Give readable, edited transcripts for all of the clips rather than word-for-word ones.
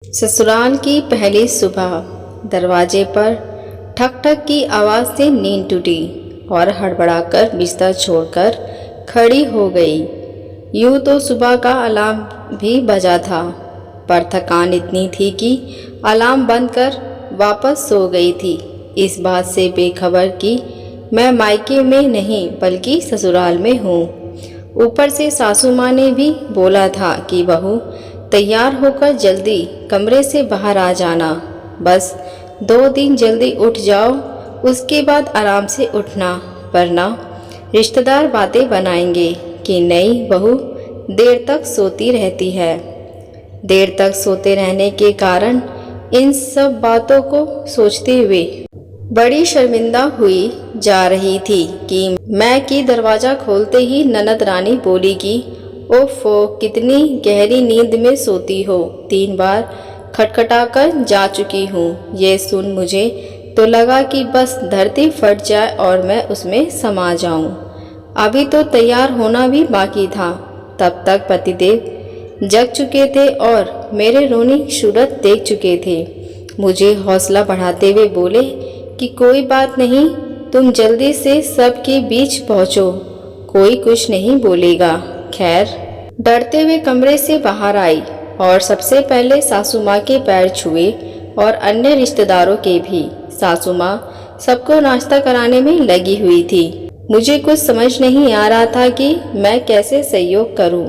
ससुराल की पहली सुबह। दरवाजे पर ठक ठक की आवाज़ से नींद टूटी और हड़बड़ाकर बिस्तर छोड़कर खड़ी हो गई। यूँ तो सुबह का अलार्म भी बजा था, पर थकान इतनी थी कि अलार्म बंद कर वापस सो गई थी, इस बात से बेखबर कि मैं मायके में नहीं बल्कि ससुराल में हूँ। ऊपर से सासू माँ ने भी बोला था कि बहू तैयार होकर जल्दी कमरे से बाहर आ जाना, बस 2 दिन जल्दी उठ जाओ, उसके बाद आराम से उठना, वरना रिश्तेदार बातें बनाएंगे कि नई बहू देर तक सोती रहती है। देर तक सोते रहने के कारण इन सब बातों को सोचते हुए बड़ी शर्मिंदा हुई जा रही थी कि मैं की दरवाज़ा खोलते ही ननद रानी बोली कि ओफो कितनी गहरी नींद में सोती हो, 3 बार खटखटाकर जा चुकी हूँ। ये सुन मुझे तो लगा कि बस धरती फट जाए और मैं उसमें समा जाऊँ। अभी तो तैयार होना भी बाकी था, तब तक पतिदेव जग चुके थे और मेरे रोनी सूरत देख चुके थे। मुझे हौसला बढ़ाते हुए बोले कि कोई बात नहीं, तुम जल्दी से सबके बीच पहुँचो, कोई कुछ नहीं बोलेगा। खैर, डरते हुए कमरे से बाहर आई और सबसे पहले सासू माँ के पैर छुए और अन्य रिश्तेदारों के भी। सासू माँ सबको नाश्ता कराने में लगी हुई थी। मुझे कुछ समझ नहीं आ रहा था कि मैं कैसे सहयोग करूं।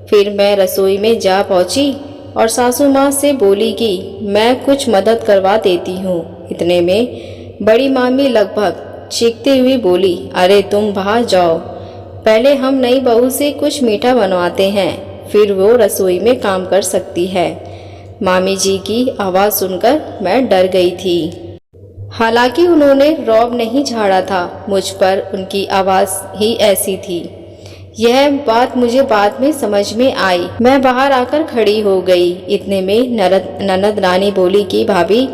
फिर मैं रसोई में जा पहुंची और सासू माँ से बोली कि मैं कुछ मदद करवा देती हूँ। इतने में बड़ी मामी लगभग चीखते हुए बोली, अरे तुम बाहर जाओ, पहले हम नई बहू से कुछ मीठा बनवाते हैं, फिर वो रसोई में काम कर सकती है। मामी जी की आवाज़ सुनकर मैं डर गई थी। हालांकि उन्होंने रौब नहीं झाड़ा था, मुझ पर उनकी आवाज़ ही ऐसी थी। यह बात मुझे बाद में समझ में आई। मैं बाहर आकर खड़ी हो गई। इतने में ननद रानी बोली कि भाभी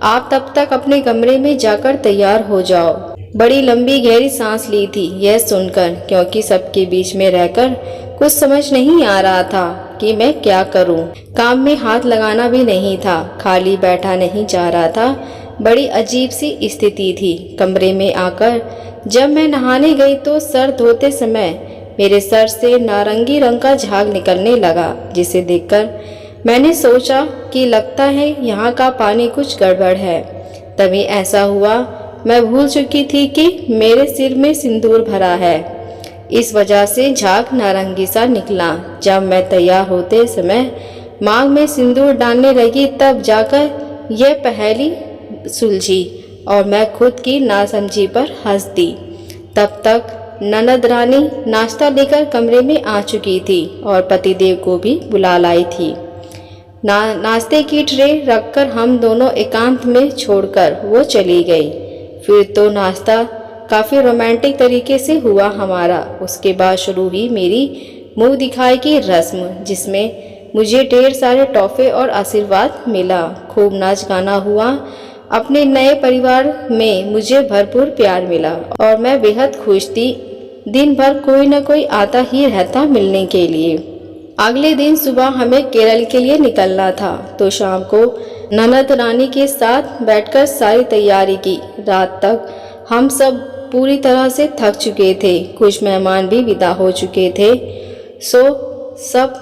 आप तब तक अपने कमरे में जाकर तैयार हो जाओ। बड़ी लंबी गहरी सांस ली थी यह सुनकर, क्योंकि सबके बीच में रहकर कुछ समझ नहीं आ रहा था कि मैं क्या करूं। काम में हाथ लगाना भी नहीं था, खाली बैठा नहीं जा रहा था। बड़ी अजीब सी स्थिति थी। कमरे में आकर जब मैं नहाने गई तो सर धोते समय मेरे सर से नारंगी रंग का झाग निकलने लगा, जिसे देखकर मैंने सोचा कि लगता है यहाँ का पानी कुछ गड़बड़ है। तभी ऐसा हुआ, मैं भूल चुकी थी कि मेरे सिर में सिंदूर भरा है, इस वजह से झाग नारंगी सा निकला। जब मैं तैयार होते समय मांग में सिंदूर डालने लगी, तब जाकर यह पहेली सुलझी और मैं खुद की नासमझी पर हंस दी। तब तक ननद रानी नाश्ता लेकर कमरे में आ चुकी थी और पतिदेव को भी बुला लाई थी। नाश्ते की ट्रे रखकर हम दोनों एकांत में छोड़कर वो चली गई। फिर तो नाश्ता काफ़ी रोमांटिक तरीके से हुआ हमारा। उसके बाद शुरू हुई मेरी मुंह दिखाई की रस्म, जिसमें मुझे ढेर सारे तोहफे और आशीर्वाद मिला। खूब नाच गाना हुआ। अपने नए परिवार में मुझे भरपूर प्यार मिला और मैं बेहद खुश थी। दिन भर कोई न कोई आता ही रहता मिलने के लिए। अगले दिन सुबह हमें केरल के लिए निकलना था, तो शाम को ननद रानी के साथ बैठकर सारी तैयारी की। रात तक हम सब पूरी तरह से थक चुके थे। कुछ मेहमान भी विदा हो चुके थे। सब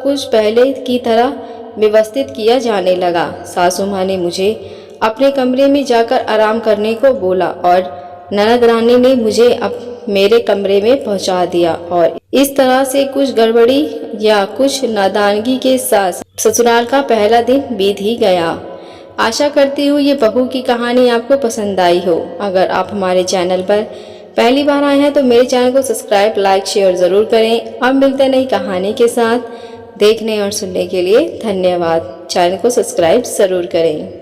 कुछ पहले की तरह व्यवस्थित किया जाने लगा। सासू माँ ने मुझे अपने कमरे में जाकर आराम करने को बोला और ननद रानी ने मुझे मेरे कमरे में पहुंचा दिया और इस तरह से कुछ गड़बड़ी या कुछ नादानगी के साथ ससुराल का पहला दिन बीत ही गया। आशा करती हूँ ये बहू की कहानी आपको पसंद आई हो। अगर आप हमारे चैनल पर पहली बार आए हैं तो मेरे चैनल को सब्सक्राइब, लाइक, शेयर ज़रूर करें। अब मिलते हैं नई कहानी के साथ। देखने और सुनने के लिए धन्यवाद। चैनल को सब्सक्राइब ज़रूर करें।